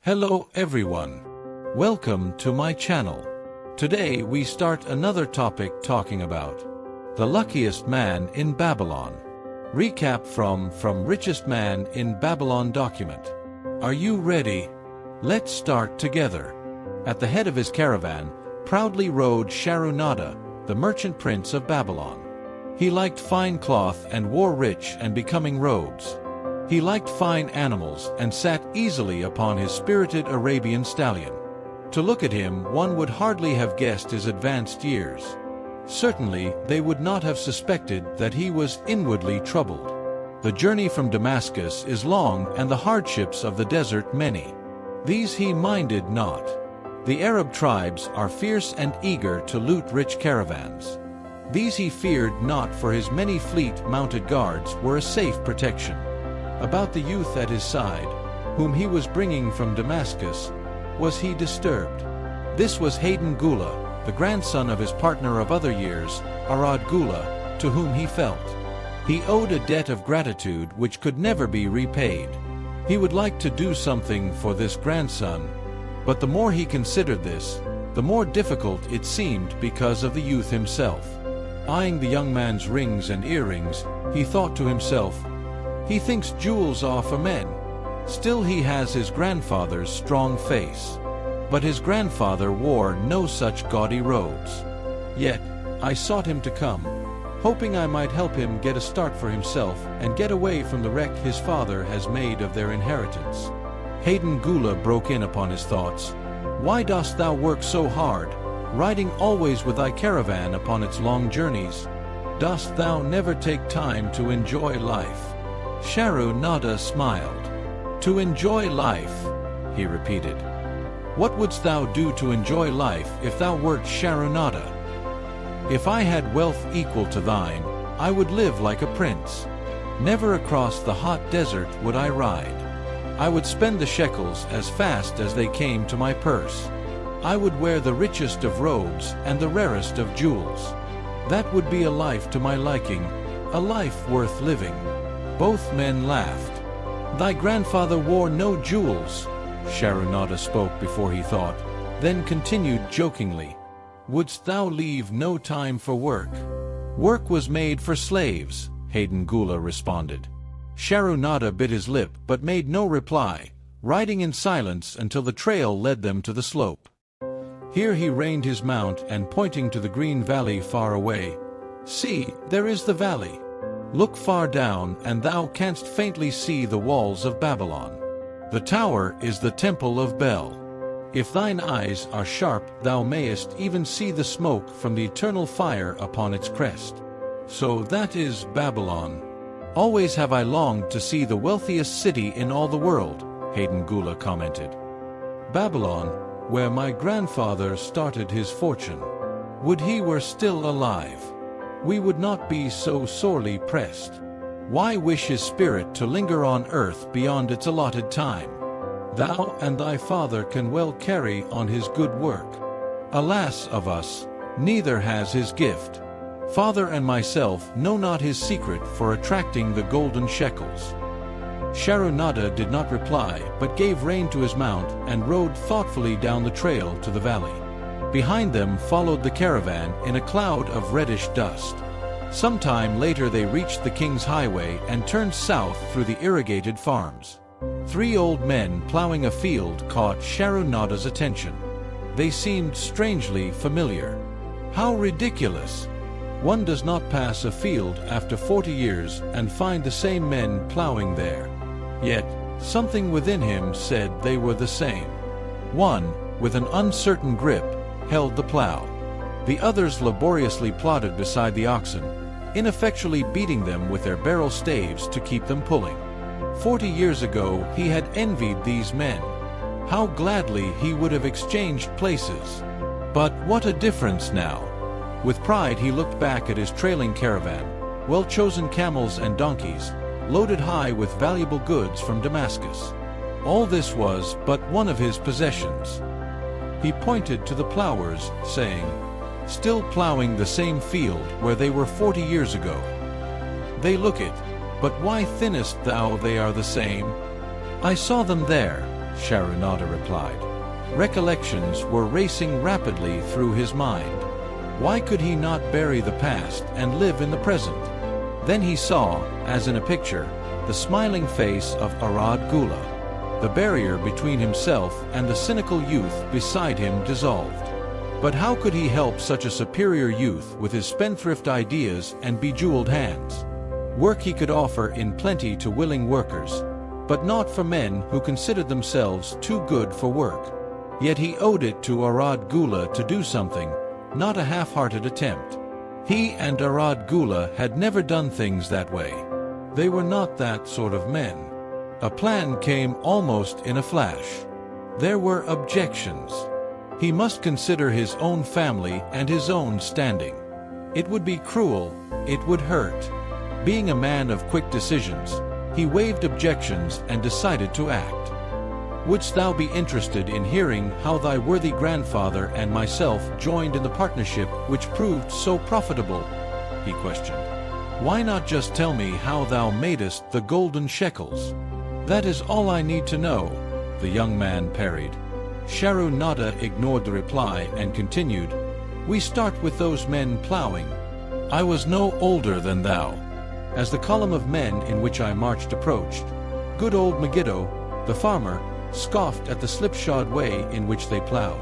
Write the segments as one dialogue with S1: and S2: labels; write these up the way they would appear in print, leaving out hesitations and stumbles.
S1: Hello everyone. Welcome to my channel. Today we start another topic talking about the luckiest man in Babylon. Recap from Richest Man in Babylon document. Are you ready? Let's start together. At the head of his caravan proudly rode Sharonada, the merchant prince of Babylon. He liked fine cloth and wore rich and becoming robes. He liked fine animals and sat easily upon his spirited Arabian stallion. To look at him, one would hardly have guessed his advanced years. Certainly, they would not have suspected that he was inwardly troubled. The journey from Damascus is long and the hardships of the desert many. These he minded not. The Arab tribes are fierce and eager to loot rich caravans. These he feared not, for his many fleet mounted guards were a safe protection. About the youth at his side, whom he was bringing from Damascus, was he disturbed. This was Hayden Gula, the grandson of his partner of other years, Arad Gula, to whom he felt he owed a debt of gratitude which could never be repaid. He would like to do something for this grandson, but the more he considered this, the more difficult it seemed because of the youth himself. Eyeing the young man's rings and earrings, he thought to himself, "He thinks jewels are for men. Still he has his grandfather's strong face." But his grandfather wore no such gaudy robes. Yet, I sought him to come, hoping I might help him get a start for himself and get away from the wreck his father has made of their inheritance. Hayden Gula broke in upon his thoughts. "Why dost thou work so hard, riding always with thy caravan upon its long journeys? Dost thou never take time to enjoy life?" Sharonada smiled. "To enjoy life," he repeated. "What wouldst thou do to enjoy life if thou wert Sharonada?" "If I had wealth equal to thine, I would live like a prince. Never across the hot desert would I ride. I would spend the shekels as fast as they came to my purse. I would wear the richest of robes and the rarest of jewels. That would be a life to my liking, a life worth living." Both men laughed. "Thy grandfather wore no jewels," Sharonada spoke before he thought, then continued jokingly, "Wouldst thou leave no time for work?" "Work was made for slaves," Hayden Gula responded. Sharonada bit his lip but made no reply, riding in silence until the trail led them to the slope. Here he reined his mount and, pointing to the green valley far away, "See, there is the valley. Look far down, and thou canst faintly see the walls of Babylon. The tower is the temple of Bel. If thine eyes are sharp, thou mayest even see the smoke from the eternal fire upon its crest. So that is Babylon. Always have I longed to see the wealthiest city in all the world," Hayden Gula commented. "Babylon, where my grandfather started his fortune. Would he were still alive. We would not be so sorely pressed. Why wish his spirit to linger on earth beyond its allotted time? Thou and thy father can well carry on his good work. Alas of us, neither has his gift. Father and myself know not his secret for attracting the golden shekels." Sharonada did not reply, but gave rein to his mount and rode thoughtfully down the trail to the valley. Behind them followed the caravan in a cloud of reddish dust. Some time later they reached the King's Highway and turned south through the irrigated farms. 3 old men plowing a field caught Sharonada's attention. They seemed strangely familiar. How ridiculous! One does not pass a field after 40 years and find the same men plowing there. Yet, something within him said they were the same. One, with an uncertain grip, held the plow. The others laboriously plodded beside the oxen, ineffectually beating them with their barrel staves to keep them pulling. 40 years ago he had envied these men. How gladly he would have exchanged places. But what a difference now! With pride he looked back at his trailing caravan, well-chosen camels and donkeys, loaded high with valuable goods from Damascus. All this was but one of his possessions. He pointed to the plowers, saying, "Still plowing the same field where they were 40 years ago. They look it, but why thinkest thou they are the same?" "I saw them there," Sharunada replied. Recollections were racing rapidly through his mind. Why could he not bury the past and live in the present? Then he saw, as in a picture, the smiling face of Arad Gula. The barrier between himself and the cynical youth beside him dissolved. But how could he help such a superior youth with his spendthrift ideas and bejeweled hands? Work he could offer in plenty to willing workers, but not for men who considered themselves too good for work. Yet he owed it to Arad Gula to do something, not a half-hearted attempt. He and Arad Gula had never done things that way. They were not that sort of men. A plan came almost in a flash. There were objections. He must consider his own family and his own standing. It would be cruel, it would hurt. Being a man of quick decisions, he waived objections and decided to act. Wouldst thou be interested in hearing how thy worthy grandfather and myself joined in the partnership which proved so profitable? He questioned. Why not just tell me how thou madest the golden shekels? That is all I need to know, the young man parried. Sharunada ignored the reply and continued, We start with those men plowing. I was no older than thou. As the column of men in which I marched approached, good old Megiddo, the farmer, scoffed at the slipshod way in which they plowed.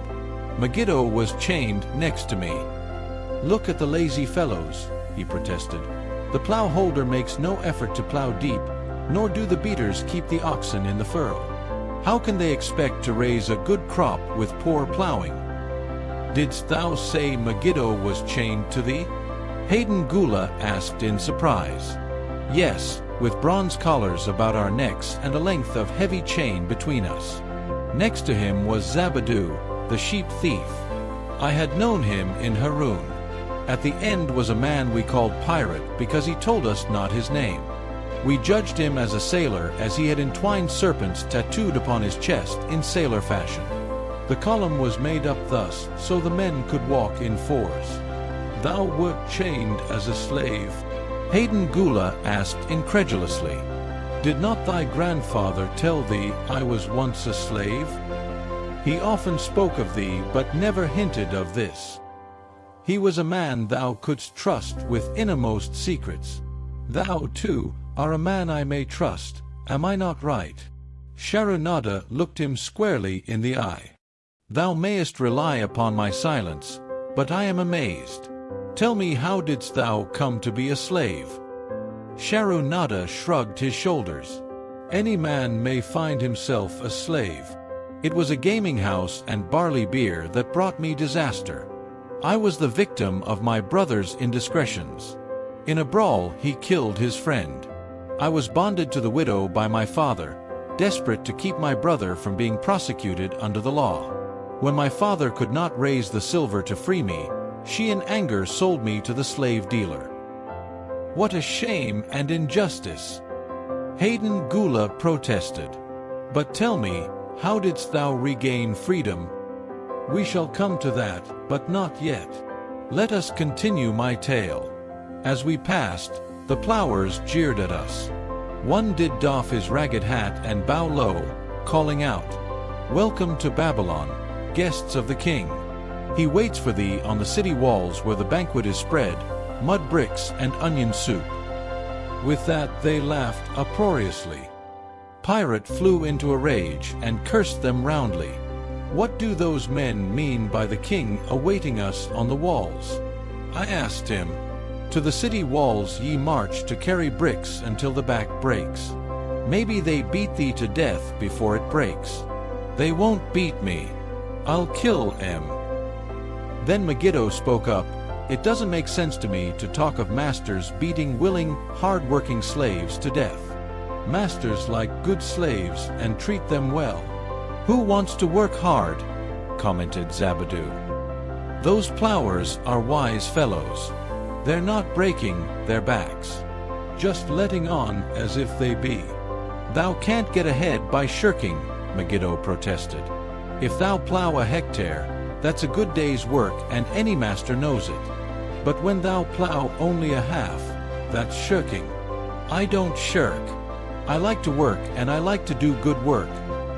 S1: Megiddo was chained next to me. Look at the lazy fellows, he protested. The plow holder makes no effort to plow deep, nor do the beaters keep the oxen in the furrow. How can they expect to raise a good crop with poor plowing? Didst thou say Megiddo was chained to thee? Hayden Gula asked in surprise. Yes, with bronze collars about our necks and a length of heavy chain between us. Next to him was Zabadu, the sheep thief. I had known him in Haroun. At the end was a man we called Pirate because he told us not his name. We judged him as a sailor as he had entwined serpents tattooed upon his chest in sailor fashion. The column was made up thus so the men could walk in fours. Thou wert chained as a slave? Hayden Gula asked incredulously. Did not thy grandfather tell thee I was once a slave? He often spoke of thee but never hinted of this. He was a man thou couldst trust with innermost secrets. Thou, too, are a man I may trust, am I not right? Sharunada looked him squarely in the eye. Thou mayest rely upon my silence, but I am amazed. Tell me, how didst thou come to be a slave? Sharunada shrugged his shoulders. Any man may find himself a slave. It was a gaming house and barley beer that brought me disaster. I was the victim of my brother's indiscretions. In a brawl, he killed his friend. I was bonded to the widow by my father, desperate to keep my brother from being prosecuted under the law. When my father could not raise the silver to free me, she in anger sold me to the slave dealer. What a shame and injustice! Hayden Gula protested. But tell me, how didst thou regain freedom? We shall come to that, but not yet. Let us continue my tale. As we passed, the plowers jeered at us. One did doff his ragged hat and bow low, calling out, Welcome to Babylon, guests of the king. He waits for thee on the city walls where the banquet is spread, mud bricks and onion soup. With that they laughed uproariously. Pirate flew into a rage and cursed them roundly. What do those men mean by the king awaiting us on the walls? I asked him. To the city walls ye march to carry bricks until the back breaks. Maybe they beat thee to death before it breaks. They won't beat me. I'll kill em. Then Megiddo spoke up. It doesn't make sense to me to talk of masters beating willing, hard-working slaves to death. Masters like good slaves and treat them well. Who wants to work hard? Commented Zabadu. Those plowers are wise fellows. They're not breaking their backs, just letting on as if they be. Thou can't get ahead by shirking, Megiddo protested. If thou plow a hectare, that's a good day's work and any master knows it. But when thou plow only a half, that's shirking. I don't shirk. I like to work and I like to do good work.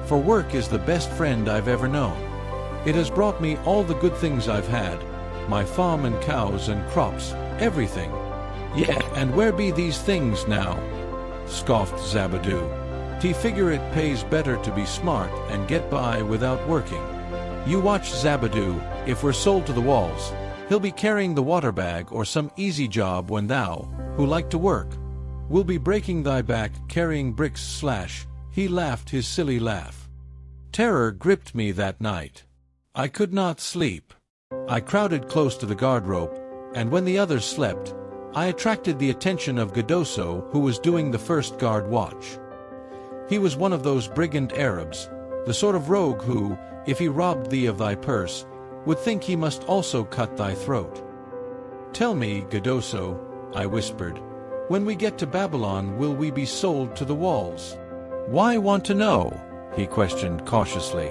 S1: for work is the best friend I've ever known. It has brought me all the good things I've had, my farm and cows and crops, everything. Yeah, and where be these things now? Scoffed Zabadoo. "T figure it pays better to be smart and get by without working. You watch Zabadoo, if we're sold to the walls, he'll be carrying the water bag or some easy job when thou, who like to work, will be breaking thy back carrying bricks / He laughed his silly laugh. Terror gripped me that night. I could not sleep. I crowded close to the guard rope, and when the others slept, I attracted the attention of Gadoso, who was doing the first guard watch. He was one of those brigand Arabs, the sort of rogue who, if he robbed thee of thy purse, would think he must also cut thy throat. "Tell me, Gadoso," I whispered, "when we get to Babylon will we be sold to the walls?" "Why want to know?" he questioned cautiously.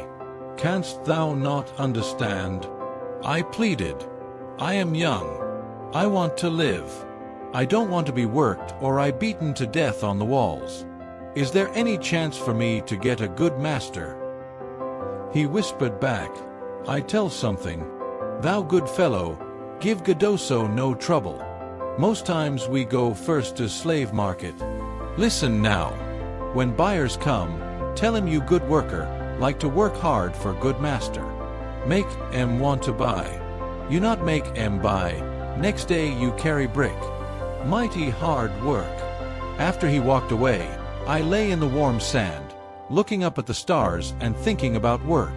S1: "Canst thou not understand?" I pleaded. "I am young. I want to live. I don't want to be worked or I beaten to death on the walls. Is there any chance for me to get a good master?" He whispered back, "I tell something. Thou good fellow, give Gadoso no trouble. Most times we go first to slave market. Listen now. When buyers come, tell him you good worker, like to work hard for good master. Make em want to buy. You not make em buy, next day you carry brick. Mighty hard work." After he walked away, I lay in the warm sand, looking up at the stars and thinking about work.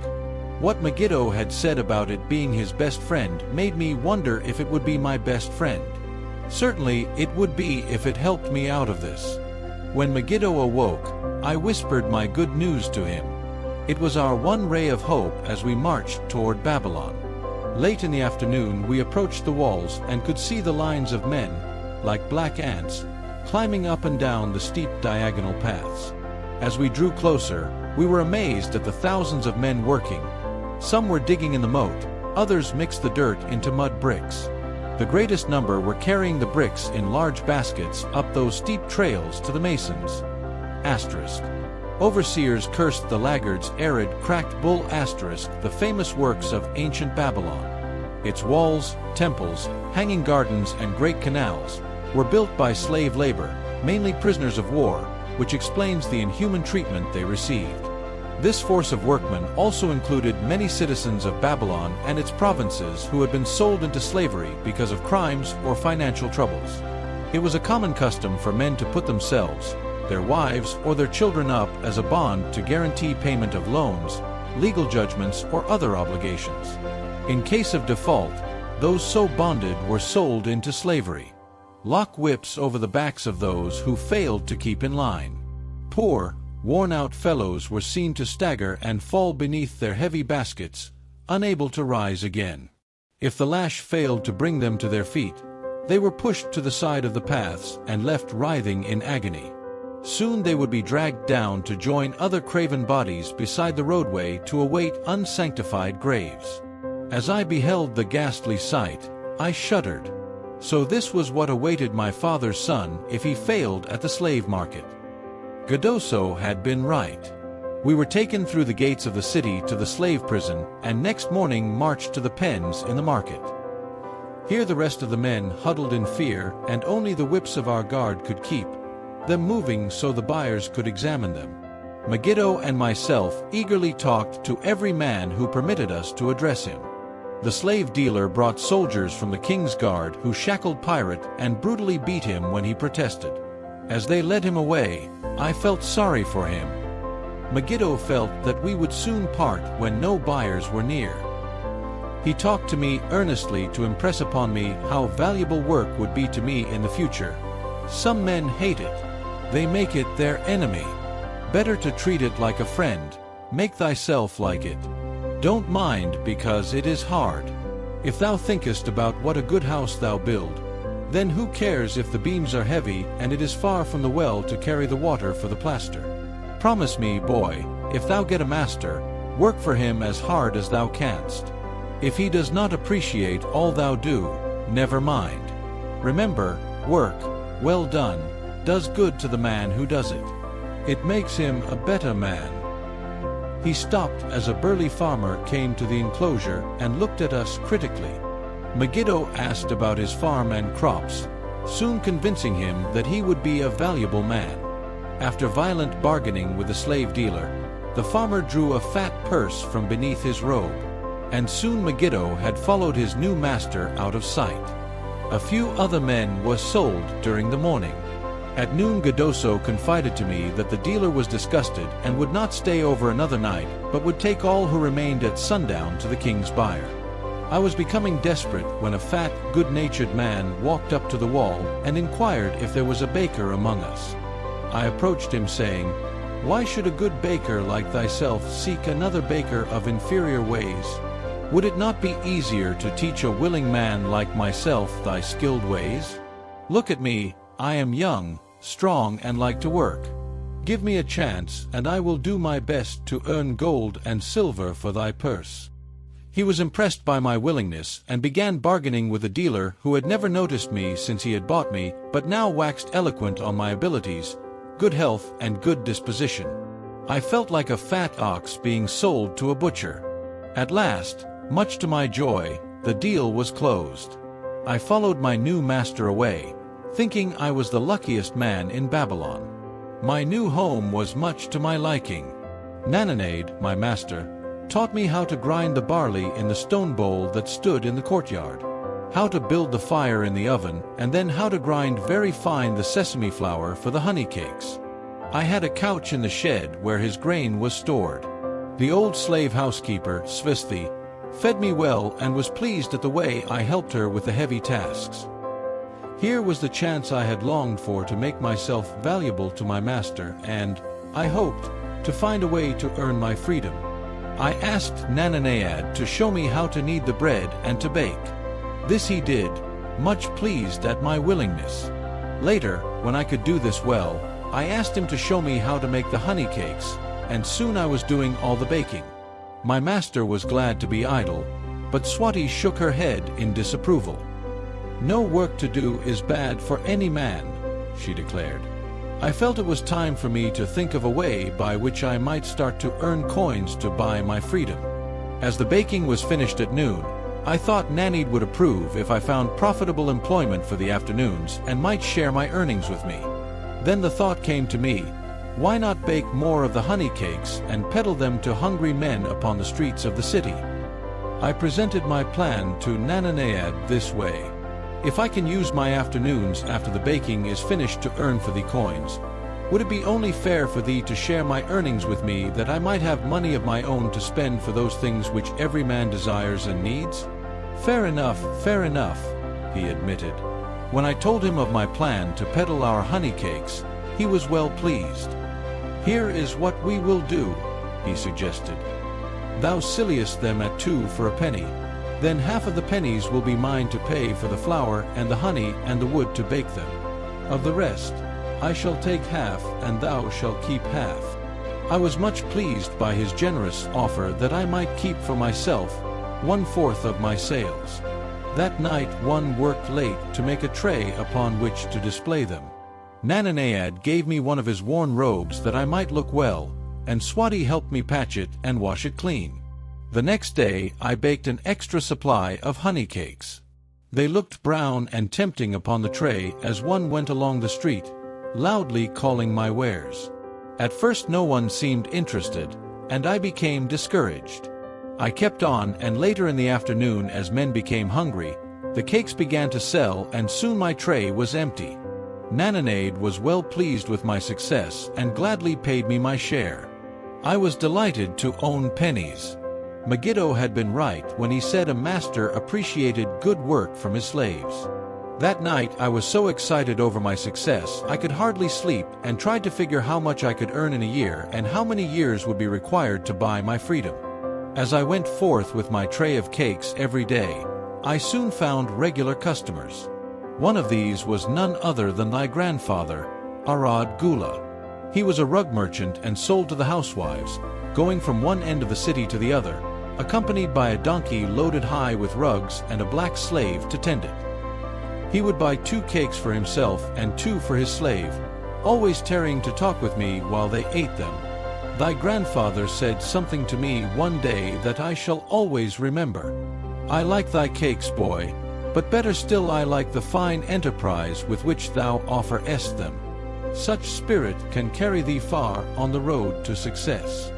S1: What Megiddo had said about it being his best friend made me wonder if it would be my best friend. Certainly, it would be if it helped me out of this. When Megiddo awoke, I whispered my good news to him. It was our one ray of hope as we marched toward Babylon. Late in the afternoon, we approached the walls and could see the lines of men, like black ants, climbing up and down the steep diagonal paths. As we drew closer, we were amazed at the thousands of men working. Some were digging in the moat, others mixed the dirt into mud bricks. The greatest number were carrying the bricks in large baskets up those steep trails to the masons. Asterisk. Overseers cursed the laggards' arid, cracked bull asterisk, the famous works of ancient Babylon. Its walls, temples, hanging gardens and great canals were built by slave labor, mainly prisoners of war, which explains the inhuman treatment they received. This force of workmen also included many citizens of Babylon and its provinces who had been sold into slavery because of crimes or financial troubles. It was a common custom for men to put themselves, their wives, or their children up as a bond to guarantee payment of loans, legal judgments, or other obligations. In case of default, those so bonded were sold into slavery. Lock whips over the backs of those who failed to keep in line. Poor, worn-out fellows were seen to stagger and fall beneath their heavy baskets, unable to rise again. If the lash failed to bring them to their feet, they were pushed to the side of the paths and left writhing in agony. Soon they would be dragged down to join other craven bodies beside the roadway to await unsanctified graves. As I beheld the ghastly sight, I shuddered. So this was what awaited my father's son if he failed at the slave market. Gadoso had been right. We were taken through the gates of the city to the slave prison, and next morning marched to the pens in the market. Here the rest of the men huddled in fear, and only the whips of our guard could keep them moving so the buyers could examine them. Megiddo and myself eagerly talked to every man who permitted us to address him. The slave dealer brought soldiers from the king's guard who shackled pirate and brutally beat him when he protested. As they led him away, I felt sorry for him. Megiddo felt that we would soon part when no buyers were near. He talked to me earnestly to impress upon me how valuable work would be to me in the future. Some men hate it. They make it their enemy. Better to treat it like a friend. Make thyself like it. Don't mind because it is hard. If thou thinkest about what a good house thou build, then who cares if the beams are heavy and it is far from the well to carry the water for the plaster? Promise me, boy, if thou get a master, work for him as hard as thou canst. If he does not appreciate all thou do, never mind. Remember, work, well done, does good to the man who does it. It makes him a better man. He stopped as a burly farmer came to the enclosure and looked at us critically. Megiddo asked about his farm and crops, soon convincing him that he would be a valuable man. After violent bargaining with the slave dealer, the farmer drew a fat purse from beneath his robe, and soon Megiddo had followed his new master out of sight. A few other men were sold during the morning. At noon, Gadoso confided to me that the dealer was disgusted and would not stay over another night, but would take all who remained at sundown to the king's buyer. I was becoming desperate when a fat, good-natured man walked up to the wall and inquired if there was a baker among us. I approached him saying, "Why should a good baker like thyself seek another baker of inferior ways? Would it not be easier to teach a willing man like myself thy skilled ways? Look at me, I am young, strong and like to work. Give me a chance and I will do my best to earn gold and silver for thy purse." He was impressed by my willingness and began bargaining with the dealer who had never noticed me since he had bought me, but now waxed eloquent on my abilities, good health and good disposition. I felt like a fat ox being sold to a butcher. At last, much to my joy, the deal was closed. I followed my new master away, thinking I was the luckiest man in Babylon. My new home was much to my liking. Nananade, my master, taught me how to grind the barley in the stone bowl that stood in the courtyard, how to build the fire in the oven, and then how to grind very fine the sesame flour for the honey cakes. I had a couch in the shed where his grain was stored. The old slave housekeeper, Svisti, fed me well and was pleased at the way I helped her with the heavy tasks. Here was the chance I had longed for to make myself valuable to my master and, I hoped, to find a way to earn my freedom. I asked Nananaad to show me how to knead the bread and to bake. This he did, much pleased at my willingness. Later, when I could do this well, I asked him to show me how to make the honey cakes, and soon I was doing all the baking. My master was glad to be idle, but Swati shook her head in disapproval. "No work to do is bad for any man," she declared. I felt it was time for me to think of a way by which I might start to earn coins to buy my freedom. As the baking was finished at noon, I thought Nanid would approve if I found profitable employment for the afternoons and might share my earnings with me. Then the thought came to me, why not bake more of the honey cakes and peddle them to hungry men upon the streets of the city? I presented my plan to Nananaad this way. If I can use my afternoons after the baking is finished to earn for thee coins, would it be only fair for thee to share my earnings with me that I might have money of my own to spend for those things which every man desires and needs? Fair enough, he admitted. When I told him of my plan to peddle our honey cakes, he was well pleased. Here is what we will do, he suggested. Thou sillest them at 2 for a penny. Then half of the pennies will be mine to pay for the flour and the honey and the wood to bake them. Of the rest, I shall take half and thou shalt keep half. I was much pleased by his generous offer that I might keep for myself 1/4 of my sales. That night one worked late to make a tray upon which to display them. Nananaad gave me one of his worn robes that I might look well, and Swati helped me patch it and wash it clean. The next day I baked an extra supply of honey cakes. They looked brown and tempting upon the tray as one went along the street, loudly calling my wares. At first no one seemed interested, and I became discouraged. I kept on, and later in the afternoon as men became hungry, the cakes began to sell and soon my tray was empty. Nananaad was well pleased with my success and gladly paid me my share. I was delighted to own pennies. Megiddo had been right when he said a master appreciated good work from his slaves. That night I was so excited over my success I could hardly sleep and tried to figure how much I could earn in a year and how many years would be required to buy my freedom. As I went forth with my tray of cakes every day, I soon found regular customers. One of these was none other than thy grandfather, Arad Gula. He was a rug merchant and sold to the housewives, going from one end of the city to the other, accompanied by a donkey loaded high with rugs and a black slave to tend it. He would buy 2 cakes for himself and 2 for his slave, always tarrying to talk with me while they ate them. Thy grandfather said something to me one day that I shall always remember. I like thy cakes, boy, but better still I like the fine enterprise with which thou offerest them. Such spirit can carry thee far on the road to success.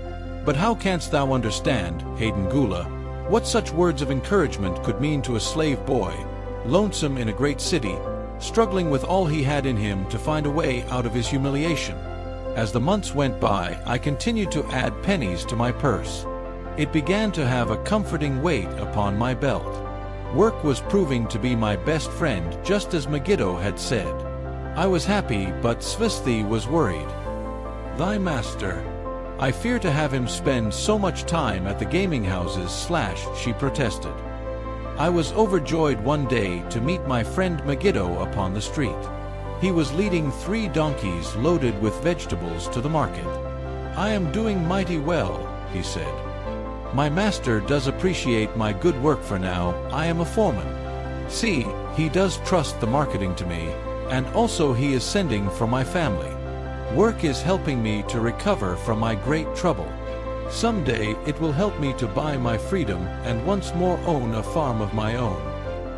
S1: But how canst thou understand, Hayden Gula, what such words of encouragement could mean to a slave boy, lonesome in a great city, struggling with all he had in him to find a way out of his humiliation? As the months went by, I continued to add pennies to my purse. It began to have a comforting weight upon my belt. Work was proving to be my best friend, just as Megiddo had said. I was happy, but Svisthi was worried. Thy master. I fear to have him spend so much time at the gaming houses / she protested. I was overjoyed one day to meet my friend Megiddo upon the street. He was leading 3 donkeys loaded with vegetables to the market. I am doing mighty well, he said. My master does appreciate my good work for now. I am a foreman. See, he does trust the marketing to me, and also he is sending for my family. Work is helping me to recover from my great trouble. Someday it will help me to buy my freedom and once more own a farm of my own.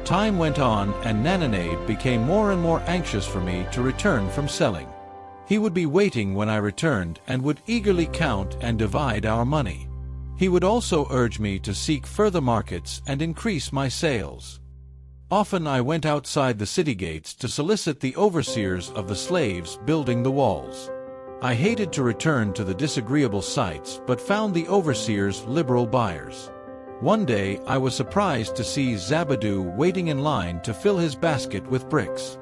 S1: Time went on, and Nananade became more and more anxious for me to return from selling. He would be waiting when I returned and would eagerly count and divide our money. He would also urge me to seek further markets and increase my sales. Often I went outside the city gates to solicit the overseers of the slaves building the walls. I hated to return to the disagreeable sights, but found the overseers liberal buyers. One day I was surprised to see Zabadu waiting in line to fill his basket with bricks.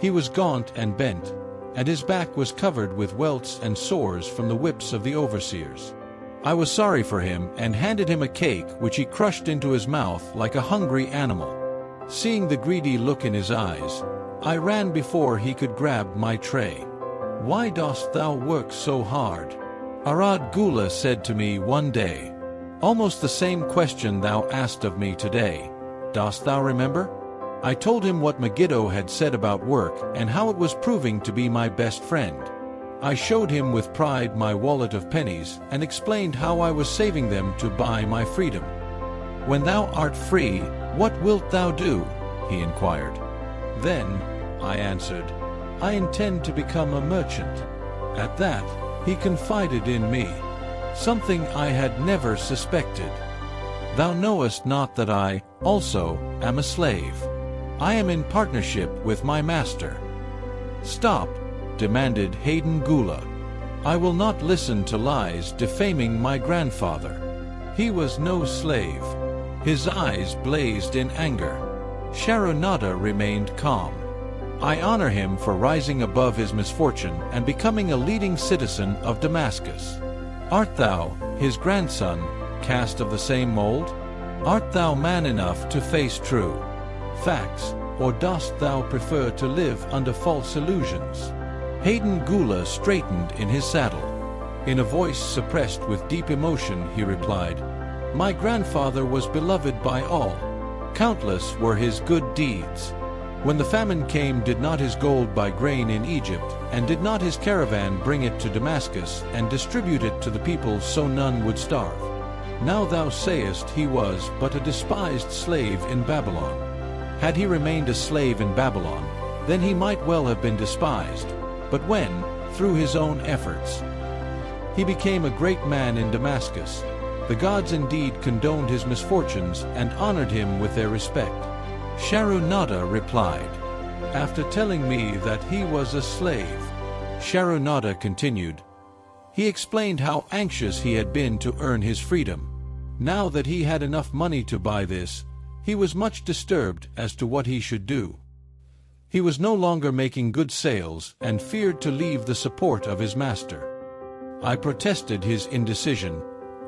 S1: He was gaunt and bent, and his back was covered with welts and sores from the whips of the overseers. I was sorry for him and handed him a cake which he crushed into his mouth like a hungry animal. Seeing the greedy look in his eyes, I ran before he could grab my tray. Why dost thou work so hard? Arad Gula said to me one day. Almost the same question thou asked of me today. Dost thou remember? I told him what Megiddo had said about work and how it was proving to be my best friend. I showed him with pride my wallet of pennies and explained how I was saving them to buy my freedom. When thou art free, what wilt thou do? He inquired. Then, I answered, I intend to become a merchant. At that, he confided in me. Something I had never suspected. Thou knowest not that I, also, am a slave. I am in partnership with my master. Stop, demanded Hayden Gula. I will not listen to lies defaming my grandfather. He was no slave. His eyes blazed in anger. Sharunada remained calm. I honor him for rising above his misfortune and becoming a leading citizen of Damascus. Art thou, his grandson, cast of the same mold? Art thou man enough to face true facts, or dost thou prefer to live under false illusions? Hayden Gula straightened in his saddle. In a voice suppressed with deep emotion, he replied, My grandfather was beloved by all. Countless were his good deeds. When the famine came, did not his gold buy grain in Egypt, and did not his caravan bring it to Damascus, and distribute it to the people so none would starve? Now thou sayest he was but a despised slave in Babylon. Had he remained a slave in Babylon, then he might well have been despised. But when, through his own efforts, he became a great man in Damascus, the gods indeed condoned his misfortunes and honored him with their respect. Sharunada replied, after telling me that he was a slave. Sharunada continued. He explained how anxious he had been to earn his freedom. Now that he had enough money to buy this, he was much disturbed as to what he should do. He was no longer making good sales and feared to leave the support of his master. I protested his indecision.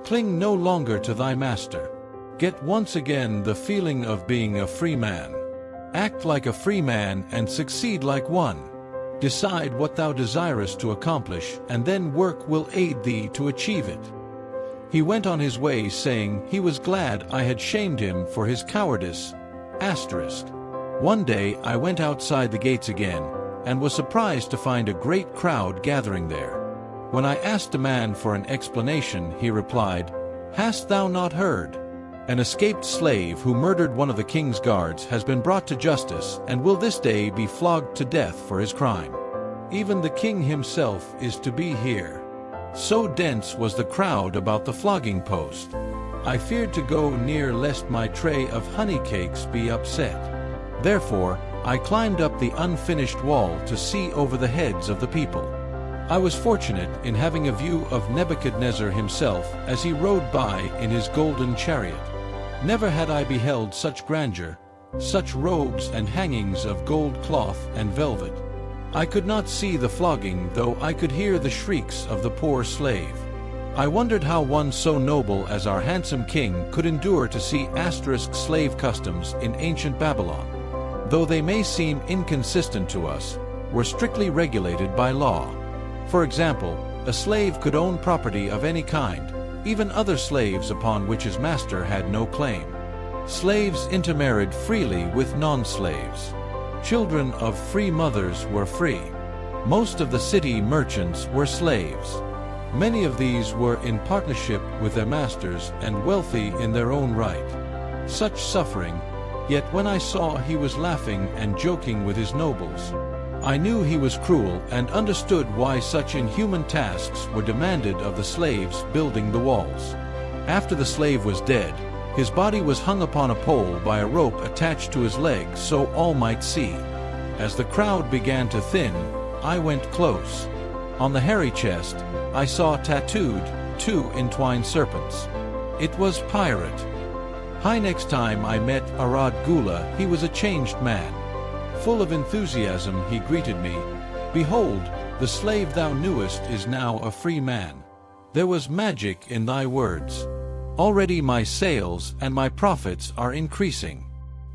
S1: Cling no longer to thy master. Get once again the feeling of being a free man. Act like a free man and succeed like one. Decide what thou desirest to accomplish, and then work will aid thee to achieve it. He went on his way saying he was glad I had shamed him for his cowardice. One day I went outside the gates again, and was surprised to find a great crowd gathering there. When I asked a man for an explanation, he replied, "Hast thou not heard? An escaped slave who murdered one of the king's guards has been brought to justice and will this day be flogged to death for his crime. Even the king himself is to be here." So dense was the crowd about the flogging post. I feared to go near lest my tray of honey cakes be upset. Therefore, I climbed up the unfinished wall to see over the heads of the people. I was fortunate in having a view of Nebuchadnezzar himself as he rode by in his golden chariot. Never had I beheld such grandeur, such robes and hangings of gold cloth and velvet. I could not see the flogging, though I could hear the shrieks of the poor slave. I wondered how one so noble as our handsome king could endure to see slave customs in ancient Babylon. Though they may seem inconsistent to us, were strictly regulated by law. For example, a slave could own property of any kind, even other slaves upon which his master had no claim. Slaves intermarried freely with non-slaves. Children of free mothers were free. Most of the city merchants were slaves. Many of these were in partnership with their masters and wealthy in their own right. Such suffering, yet when I saw he was laughing and joking with his nobles, I knew he was cruel and understood why such inhuman tasks were demanded of the slaves building the walls. After the slave was dead, his body was hung upon a pole by a rope attached to his leg so all might see. As the crowd began to thin, I went close. On the hairy chest, I saw tattooed 2 entwined serpents. It was Pirate. Next time I met Arad Gula, he was a changed man. Full of enthusiasm he greeted me. "Behold, the slave thou knewest is now a free man. There was magic in thy words. Already my sales and my profits are increasing.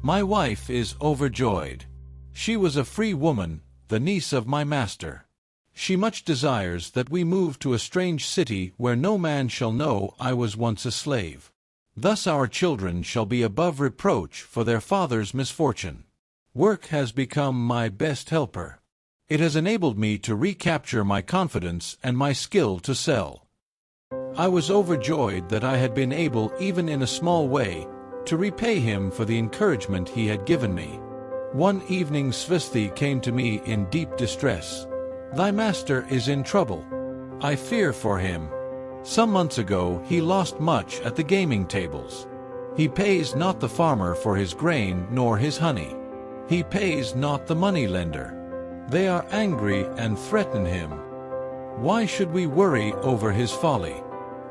S1: My wife is overjoyed. She was a free woman, the niece of my master. She much desires that we move to a strange city where no man shall know I was once a slave. Thus our children shall be above reproach for their father's misfortune. Work has become my best helper. It has enabled me to recapture my confidence and my skill to sell." I was overjoyed that I had been able, even in a small way, to repay him for the encouragement he had given me. One evening Svisti came to me in deep distress. "Thy master is in trouble. I fear for him. Some months ago he lost much at the gaming tables. He pays not the farmer for his grain nor his honey. He pays not the money-lender. They are angry and threaten him. Why should we worry over his folly?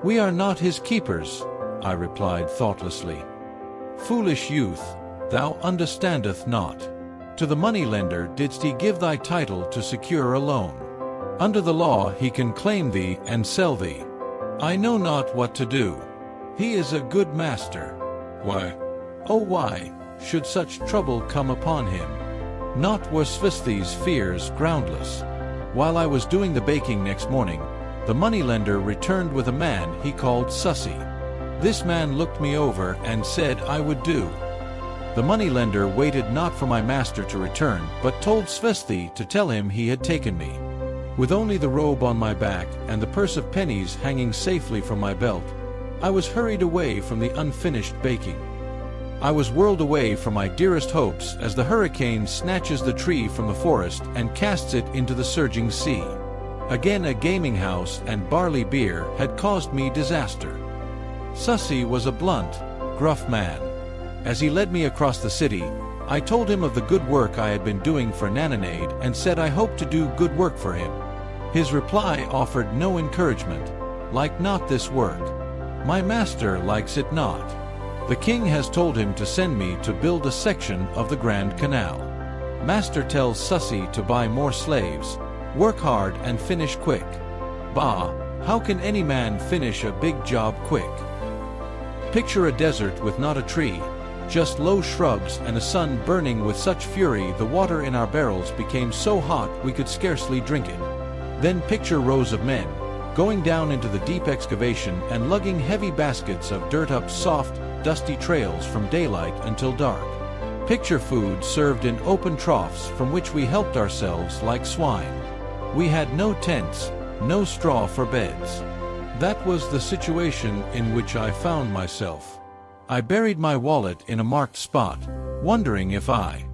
S1: We are not his keepers," I replied thoughtlessly. "Foolish youth, thou understandest not. To the money-lender didst he give thy title to secure a loan. Under the law he can claim thee and sell thee. I know not what to do. He is a good master. Why, oh why, should such trouble come upon him?" Not were Svisti's fears groundless. While I was doing the baking next morning, the moneylender returned with a man he called Sussy. This man looked me over and said I would do. The moneylender waited not for my master to return, but told Svisti to tell him he had taken me. With only the robe on my back and the purse of pennies hanging safely from my belt, I was hurried away from the unfinished baking. I was whirled away from my dearest hopes as the hurricane snatches the tree from the forest and casts it into the surging sea. Again a gaming house and barley beer had caused me disaster. Sussy was a blunt, gruff man. As he led me across the city, I told him of the good work I had been doing for Nananade and said I hoped to do good work for him. His reply offered no encouragement. "Like not this work. My master likes it not. The king has told him to send me to build a section of the Grand Canal. Master tells Sussy to buy more slaves, work hard and finish quick. Bah, how can any man finish a big job quick?" Picture a desert with not a tree, just low shrubs and a sun burning with such fury the water in our barrels became so hot we could scarcely drink it. Then picture rows of men, going down into the deep excavation and lugging heavy baskets of dirt up soft, dusty trails from daylight until dark. Picture food served in open troughs from which we helped ourselves like swine. We had no tents, no straw for beds. That was the situation in which I found myself. I buried my wallet in a marked spot, wondering if I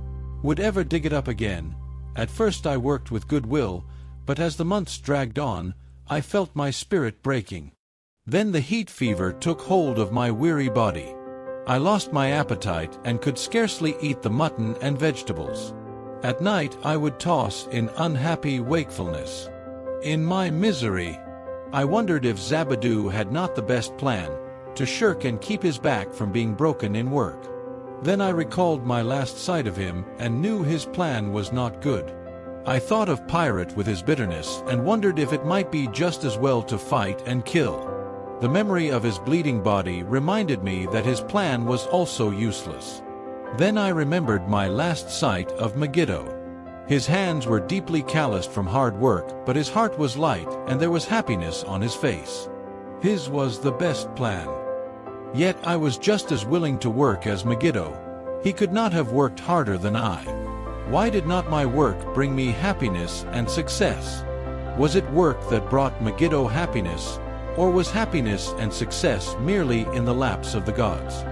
S1: would ever dig it up again. At first I worked with goodwill, but as the months dragged on, I felt my spirit breaking. Then the heat fever took hold of my weary body. I lost my appetite and could scarcely eat the mutton and vegetables. At night I would toss in unhappy wakefulness. In my misery, I wondered if Zabadoo had not the best plan, to shirk and keep his back from being broken in work. Then I recalled my last sight of him and knew his plan was not good. I thought of Pirate with his bitterness and wondered if it might be just as well to fight and kill. The memory of his bleeding body reminded me that his plan was also useless. Then I remembered my last sight of Megiddo. His hands were deeply calloused from hard work, but his heart was light and there was happiness on his face. His was the best plan. Yet I was just as willing to work as Megiddo. He could not have worked harder than I. Why did not my work bring me happiness and success? Was it work that brought Megiddo happiness, or was happiness and success merely in the laps of the gods?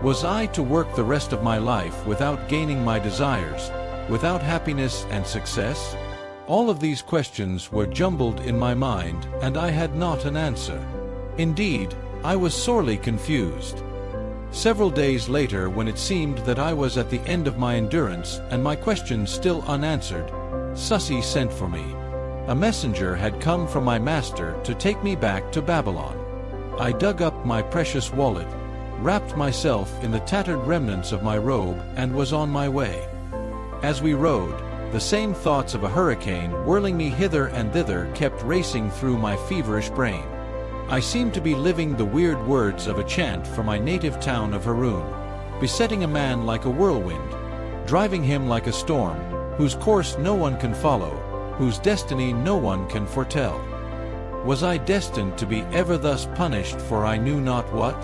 S1: Was I to work the rest of my life without gaining my desires, without happiness and success? All of these questions were jumbled in my mind, and I had not an answer. Indeed, I was sorely confused. Several days later, when it seemed that I was at the end of my endurance and my questions still unanswered, Sussy sent for me. A messenger had come from my master to take me back to Babylon. I dug up my precious wallet, wrapped myself in the tattered remnants of my robe, and was on my way. As we rode, the same thoughts of a hurricane whirling me hither and thither kept racing through my feverish brain. I seemed to be living the weird words of a chant from my native town of Haroun, besetting a man like a whirlwind, driving him like a storm, whose course no one can follow, whose destiny no one can foretell. Was I destined to be ever thus punished for I knew not what?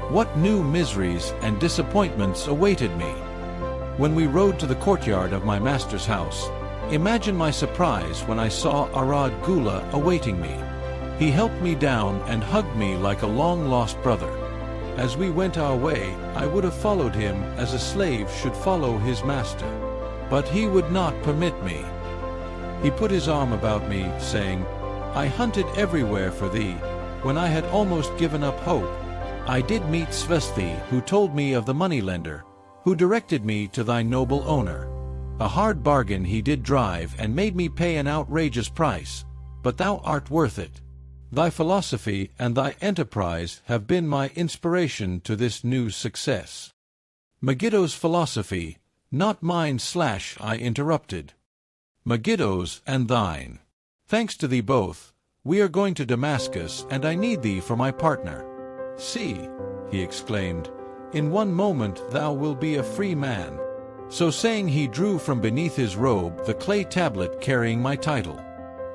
S1: What new miseries and disappointments awaited me? When we rode to the courtyard of my master's house, imagine my surprise when I saw Arad Gula awaiting me. He helped me down and hugged me like a long-lost brother. As we went our way, I would have followed him as a slave should follow his master. But he would not permit me. He put his arm about me, saying, "I hunted everywhere for thee. When I had almost given up hope, I did meet Svesthi, who told me of the moneylender, who directed me to thy noble owner. A hard bargain he did drive and made me pay an outrageous price, but thou art worth it. Thy philosophy and thy enterprise have been my inspiration to this new success." Megiddo's philosophy, not mine / I interrupted. Megiddo's and thine. Thanks to thee both, we are going to Damascus, and I need thee for my partner. See, he exclaimed, in one moment thou wilt be a free man. So saying, he drew from beneath his robe the clay tablet carrying my title.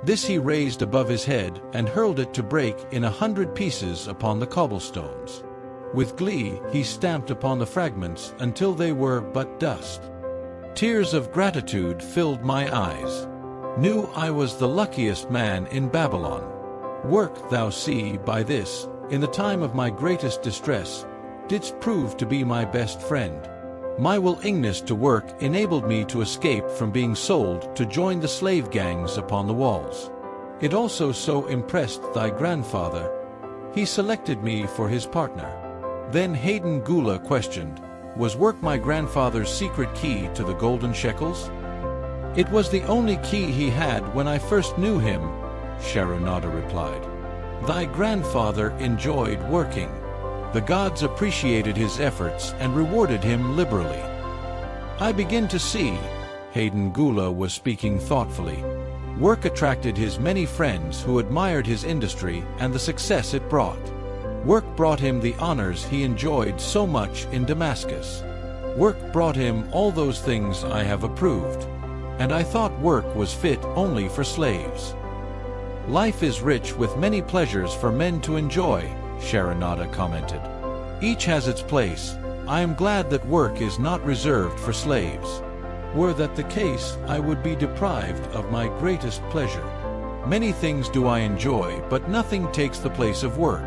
S1: This he raised above his head and hurled it to break in 100 pieces upon the cobblestones. With glee he stamped upon the fragments until they were but dust. Tears of gratitude filled my eyes. Knew I was the luckiest man in Babylon. Work, thou see, by this, in the time of my greatest distress, didst prove to be my best friend. My willingness to work enabled me to escape from being sold to join the slave gangs upon the walls. It also so impressed thy grandfather. He selected me for his partner. Then Hayden Gula questioned, was work my grandfather's secret key to the golden shekels? It was the only key he had when I first knew him, Sharonada replied. Thy grandfather enjoyed working. The gods appreciated his efforts and rewarded him liberally. I begin to see, Hayden Gula was speaking thoughtfully. Work attracted his many friends who admired his industry and the success it brought. Work brought him the honors he enjoyed so much in Damascus. Work brought him all those things I have approved. And I thought work was fit only for slaves. Life is rich with many pleasures for men to enjoy, Sharonada commented. Each has its place. I am glad that work is not reserved for slaves. Were that the case, I would be deprived of my greatest pleasure. Many things do I enjoy, but nothing takes the place of work.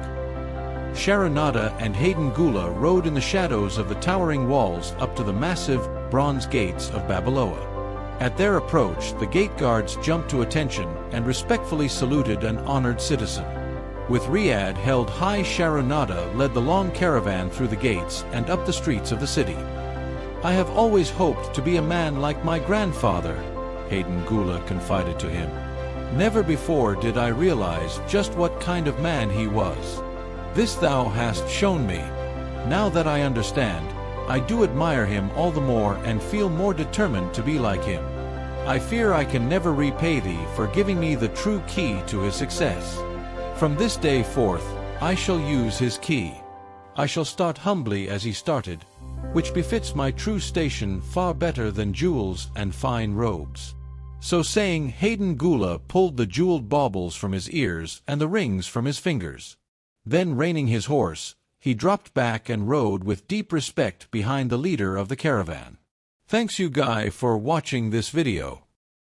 S1: Sharanada and Hayden Gula rode in the shadows of the towering walls up to the massive, bronze gates of Babylon. At their approach, the gate guards jumped to attention and respectfully saluted an honored citizen. With Riyadh held high, Sharanada led the long caravan through the gates and up the streets of the city. "I have always hoped to be a man like my grandfather," Hayden Gula confided to him. "Never before did I realize just what kind of man he was. This thou hast shown me. Now that I understand, I do admire him all the more and feel more determined to be like him. I fear I can never repay thee for giving me the true key to his success. From this day forth, I shall use his key. I shall start humbly as he started, which befits my true station far better than jewels and fine robes." So saying, Hayden Gula pulled the jeweled baubles from his ears and the rings from his fingers. Then, reining his horse, he dropped back and rode with deep respect behind the leader of the caravan. Thanks you guys for watching this video.